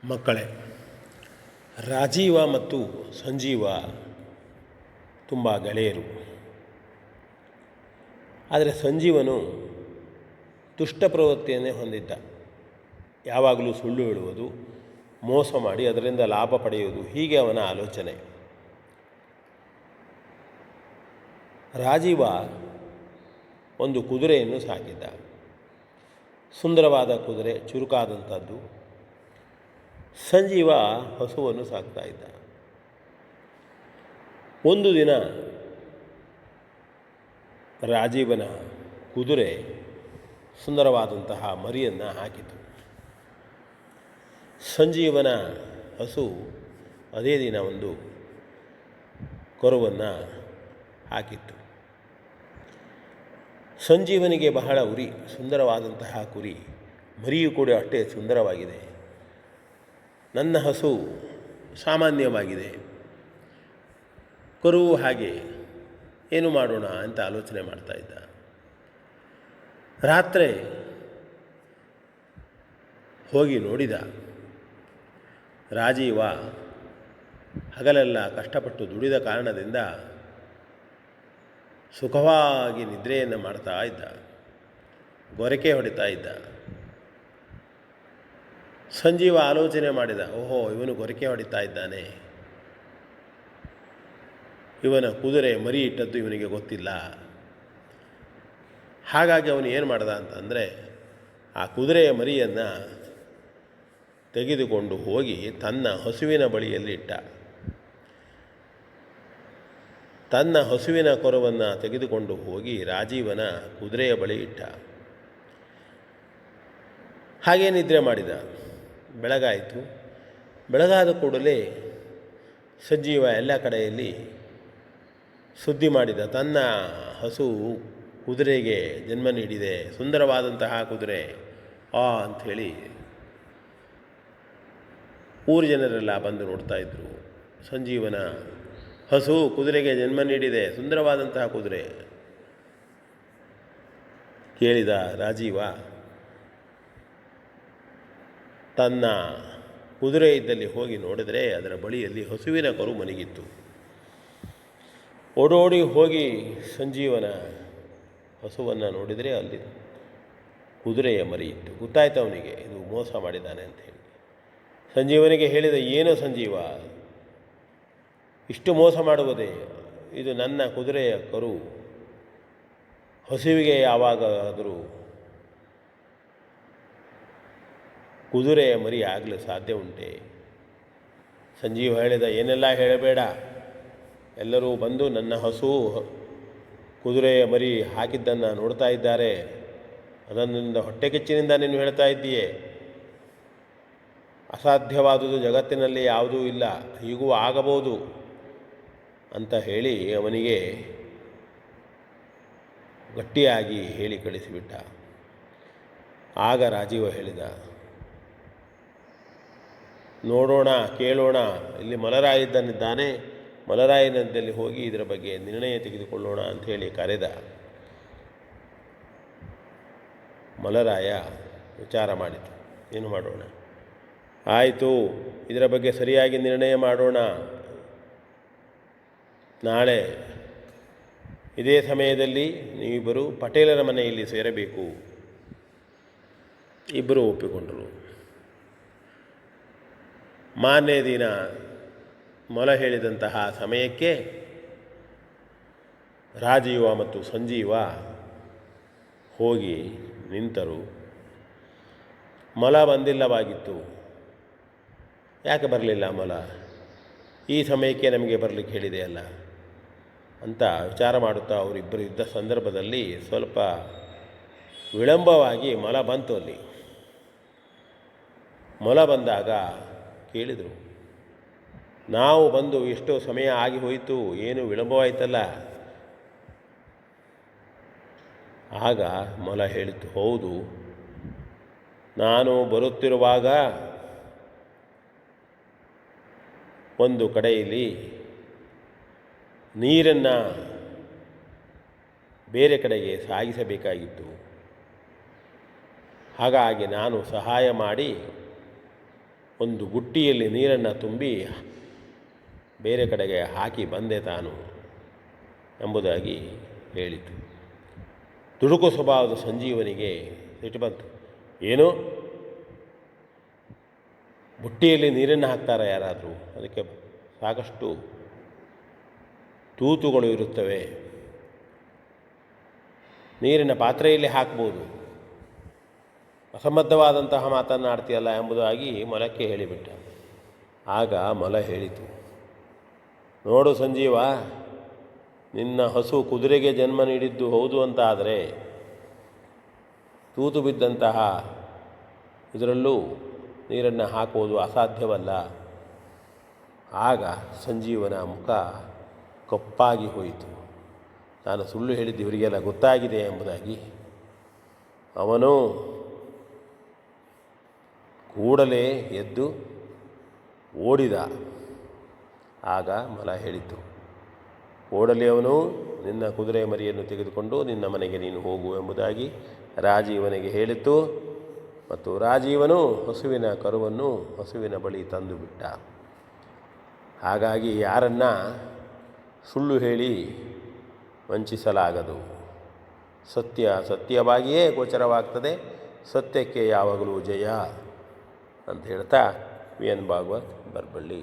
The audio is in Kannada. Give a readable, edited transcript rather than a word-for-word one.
ಮಕ್ಕಳೇ, ರಾಜೀವ ಮತ್ತು ಸಂಜೀವ ತುಂಬ ಗೆಳೆಯರು. ಆದರೆ ಸಂಜೀವನು ದುಷ್ಟ ಪ್ರವೃತ್ತಿಯನ್ನೇ ಹೊಂದಿದ್ದ. ಯಾವಾಗಲೂ ಸುಳ್ಳು ಹೇಳುವುದು, ಮೋಸ ಮಾಡಿ ಅದರಿಂದ ಲಾಭ ಪಡೆಯುವುದು, ಹೀಗೆ ಅವನ ಆಲೋಚನೆ. ರಾಜೀವ ಒಂದು ಕುದುರೆಯನ್ನು ಸಾಕಿದ್ದ. ಸುಂದರವಾದ ಕುದುರೆ, ಚುರುಕಾದಂಥದ್ದು. ಸಂಜೀವ ಹಸುವನ್ನು ಸಾಕ್ತಾ ಇದ್ದ. ಒಂದು ದಿನ ರಾಜೀವನ ಕುದುರೆ ಸುಂದರವಾದಂತಹ ಮರಿಯನ್ನು ಹಾಕಿತು. ಸಂಜೀವನ ಹಸು ಅದೇ ದಿನ ಒಂದು ಕರುವನ್ನು ಹಾಕಿತ್ತು. ಸಂಜೀವನಿಗೆ ಬಹಳ ಉರಿ. ಸುಂದರವಾದಂತಹ ಕುರಿ, ಮರಿಯೂ ಕೂಡ ಅಷ್ಟೇ ಸುಂದರವಾಗಿದೆ. ನನ್ನ ಹಸು ಸಾಮಾನ್ಯವಾಗಿದೆ, ಕರುವು ಹಾಗೆ, ಏನು ಮಾಡೋಣ ಅಂತ ಆಲೋಚನೆ ಮಾಡ್ತಾ ಇದ್ದ. ರಾತ್ರಿ ಹೋಗಿ ನೋಡಿದ. ರಾಜೀವ ಹಗಲೆಲ್ಲ ಕಷ್ಟಪಟ್ಟು ದುಡಿದ ಕಾರಣದಿಂದ ಸುಖವಾಗಿ ನಿದ್ರೆಯನ್ನು ಮಾಡ್ತಾ ಇದ್ದ, ಗೊರಕೆ ಹೊಡಿತಾ ಇದ್ದ. ಸಂಜೀವ ಆಲೋಚನೆ ಮಾಡಿದ, ಓಹೋ, ಇವನು ಗೊರಕೆ ಹೊಡಿತಾ ಇದ್ದಾನೆ, ಇವನ ಕುದುರೆ ಮರಿ ಇಟ್ಟದ್ದು ಇವನಿಗೆ ಗೊತ್ತಿಲ್ಲ. ಹಾಗಾಗಿ ಅವನು ಏನು ಮಾಡ್ದ ಅಂತಂದರೆ, ಆ ಕುದುರೆಯ ಮರಿಯನ್ನು ತೆಗೆದುಕೊಂಡು ಹೋಗಿ ತನ್ನ ಹಸುವಿನ ಬಳಿಯಲ್ಲಿ ಇಟ್ಟ. ತನ್ನ ಹಸುವಿನ ಕರುವನ್ನು ತೆಗೆದುಕೊಂಡು ಹೋಗಿ ರಾಜೀವನ ಕುದುರೆಯ ಬಳಿ ಇಟ್ಟ. ಹಾಗೇ ನಿದ್ರೆ ಮಾಡಿದ. ಬೆಳಗಾಯಿತು. ಬೆಳಗಾದ ಕೂಡಲೇ ಸಂಜೀವ ಎಲ್ಲ ಕಡೆಯಲ್ಲಿ ಸುದ್ದಿ ಮಾಡಿದ. ತನ್ನ ಹಸು ಕುದುರೆಗೆ ಜನ್ಮ ನೀಡಿದೆ, ಸುಂದರವಾದಂತಹ ಕುದುರೆ ಅಂಥೇಳಿ ಊರು ಜನರೆಲ್ಲ ಬಂದು ನೋಡ್ತಾ ಇದ್ದರು. ಸಂಜೀವನ ಹಸು ಕುದುರೆಗೆ ಜನ್ಮ ನೀಡಿದೆ, ಸುಂದರವಾದಂತಹ ಕುದುರೆ. ಕೇಳಿದ ರಾಜೀವ. ತನ್ನ ಕುದುರೆ ಇದ್ದಲ್ಲಿ ಹೋಗಿ ನೋಡಿದರೆ ಅದರ ಬಳಿಯಲ್ಲಿ ಹಸುವಿನ ಕರು ಮಲಗಿತ್ತು. ಓಡೋಡಿ ಹೋಗಿ ಸಂಜೀವನ ಹಸುವನ್ನು ನೋಡಿದರೆ ಅಲ್ಲಿ ಕುದುರೆಯ ಮರಿ ಇತ್ತು. ಗೊತ್ತಾಯ್ತು ಅವನಿಗೆ, ಇದು ಮೋಸ ಮಾಡಿದ್ದಾನೆ ಅಂತ ಹೇಳಿ. ಸಂಜೀವನಿಗೆ ಹೇಳಿದ, ಏನು ಸಂಜೀವ, ಇಷ್ಟು ಮೋಸ ಮಾಡುವುದೇ? ಇದು ನನ್ನ ಕುದುರೆಯ ಕರು, ಹಸುವಿಗೆ ಯಾವಾಗಾದರೂ ಕುದುರೆಯ ಮರಿ ಆಗಲು ಸಾಧ್ಯ ಉಂಟೆ? ಸಂಜೀವ ಹೇಳಿದ, ಏನೆಲ್ಲ ಹೇಳಬೇಡ, ಎಲ್ಲರೂ ಬಂದು ನನ್ನ ಹಸು ಕುದುರೆಯ ಮರಿ ಹಾಕಿದ್ದನ್ನು ನೋಡ್ತಾ ಇದ್ದಾರೆ, ಅದನ್ನಿಂದ ಹೊಟ್ಟೆ ಕಿಚ್ಚಿನಿಂದ ನೀನು ಹೇಳ್ತಾ ಇದ್ದೀಯೆ. ಅಸಾಧ್ಯವಾದುದು ಜಗತ್ತಿನಲ್ಲಿ ಯಾವುದೂ ಇಲ್ಲ, ಹೀಗೂ ಆಗಬಹುದು ಅಂತ ಹೇಳಿ ಅವನಿಗೆ ಗಟ್ಟಿಯಾಗಿ ಹೇಳಿ ಕಳಿಸಿಬಿಟ್ಟ. ಆಗ ರಾಜೀವ ಹೇಳಿದ, ನೋಡೋಣ, ಕೇಳೋಣ, ಇಲ್ಲಿ ಮಲರಾಯಿದ್ದನಿದ್ದಾನೆ, ಮಲರಾಯನದಲ್ಲಿ ಹೋಗಿ ಇದರ ಬಗ್ಗೆ ನಿರ್ಣಯ ತೆಗೆದುಕೊಳ್ಳೋಣ ಅಂಥೇಳಿ ಕರೆದ. ಮಲರಾಯ ವಿಚಾರ ಮಾಡಿತು, ಏನು ಮಾಡೋಣ, ಆಯಿತು, ಇದರ ಬಗ್ಗೆ ಸರಿಯಾಗಿ ನಿರ್ಣಯ ಮಾಡೋಣ. ನಾಳೆ ಇದೇ ಸಮಯದಲ್ಲಿ ನೀವಿಬ್ಬರು ಪಟೇಲರ ಮನೆಯಲ್ಲಿ ಸೇರಬೇಕು. ಇಬ್ಬರು ಒಪ್ಪಿಕೊಂಡರು. ಮಾರನೇ ದಿನ ಮೊಲ ಹೇಳಿದಂತಹ ಸಮಯಕ್ಕೆ ರಾಜೀವ ಮತ್ತು ಸಂಜೀವ ಹೋಗಿ ನಿಂತರು. ಮೊಲ ಬಂದಿಲ್ಲವಾಗಿತ್ತು. ಯಾಕೆ ಬರಲಿಲ್ಲ ಮೊಲ? ಈ ಸಮಯಕ್ಕೆ ನಮಗೆ ಬರಲಿಕ್ಕೆ ಹೇಳಿದೆಯಲ್ಲ ಅಂತ ವಿಚಾರ ಮಾಡುತ್ತಾ ಅವರಿಬ್ಬರು ಇದ್ದ ಸಂದರ್ಭದಲ್ಲಿ ಸ್ವಲ್ಪ ವಿಳಂಬವಾಗಿ ಮೊಲ ಬಂತು. ಅಲ್ಲಿ ಮೊಲ ಬಂದಾಗ ಕೇಳಿದರು, ನಾವು ಬಂದು ಎಷ್ಟೋ ಸಮಯ ಆಗಿ ಹೋಯಿತು, ಏನು ವಿಳಂಬವಾಯಿತಲ್ಲ? ಆಗ ಮೊಲ ಹೇಳಿತು, ಹೌದು, ನಾನು ಬರುತ್ತಿರುವಾಗ ಒಂದು ಕಡೆಯಲ್ಲಿ ನೀರನ್ನು ಬೇರೆ ಕಡೆಗೆ ಸಾಗಿಸಬೇಕಾಗಿತ್ತು. ಹಾಗಾಗಿ ನಾನು ಸಹಾಯ ಮಾಡಿ ಒಂದು ಬುಟ್ಟಿಯಲ್ಲಿ ನೀರನ್ನು ತುಂಬಿ ಬೇರೆ ಕಡೆಗೆ ಹಾಕಿ ಬಂದೆ ತಾನು ಎಂಬುದಾಗಿ ಹೇಳಿತು. ದುಡುಕು ಸ್ವಭಾವದ ಸಂಜೀವನಿಗೆ ಸಿಟ್ಟು ಬಂತು. ಏನು, ಬುಟ್ಟಿಯಲ್ಲಿ ನೀರನ್ನು ಹಾಕ್ತಾರೆ ಯಾರಾದರೂ? ಅದಕ್ಕೆ ಸಾಕಷ್ಟು ತೂತುಗಳು ಇರುತ್ತವೆ, ನೀರಿನ ಪಾತ್ರೆಯಲ್ಲಿ ಹಾಕ್ಬೋದು, ಅಸಂಬದ್ಧವಾದಂತಹ ಮಾತನ್ನು ಆಡ್ತೀಯಲ್ಲ ಎಂಬುದಾಗಿ ಮೊಲಕ್ಕೆ ಹೇಳಿಬಿಟ್ಟ. ಆಗ ಮೊಲ ಹೇಳಿತು, ನೋಡು ಸಂಜೀವ, ನಿನ್ನ ಹಸು ಕುದುರೆಗೆ ಜನ್ಮ ನೀಡಿದ್ದು ಹೌದು ಅಂತ ಆದರೆ ತೂತು ಬಿದ್ದಂತಹ ಇದರಲ್ಲೂ ನೀರನ್ನು ಹಾಕುವುದು ಅಸಾಧ್ಯವಲ್ಲ. ಆಗ ಸಂಜೀವನ ಮುಖ ಕಪ್ಪಾಗಿ ಹೋಯಿತು. ನಾನು ಸುಳ್ಳು ಹೇಳಿದ್ದು ಇವರಿಗೆಲ್ಲ ಗೊತ್ತಾಗಿದೆ ಎಂಬುದಾಗಿ ಅವನು ಕೂಡಲೇ ಎದ್ದು ಓಡಿದ. ಆಗ ಮೊಲ ಹೇಳಿತು, ಓಡಲಿ ಅವನು, ನಿನ್ನ ಕುದುರೆ ಮರಿಯನ್ನು ತೆಗೆದುಕೊಂಡು ನಿನ್ನ ಮನೆಗೆ ನೀನು ಹೋಗು ಎಂಬುದಾಗಿ ರಾಜೀವನಿಗೆ ಹೇಳಿತು. ಮತ್ತು ರಾಜೀವನು ಹಸುವಿನ ಕರುವನ್ನು ಹಸುವಿನ ಬಳಿ ತಂದು ಬಿಟ್ಟ. ಹಾಗಾಗಿ ಯಾರನ್ನ ಸುಳ್ಳು ಹೇಳಿ ವಂಚಿಸಲಾಗದು. ಸತ್ಯ ಸತ್ಯವಾಗಿಯೇ ಗೋಚರವಾಗ್ತದೆ, ಸತ್ಯಕ್ಕೆ ಯಾವಾಗಲೂ ಜಯ ಅಂತ ಹೇಳ್ತಾ ವಿ ಎನ್ ಭಾಗವತ್, ಬರಬಳ್ಳಿ.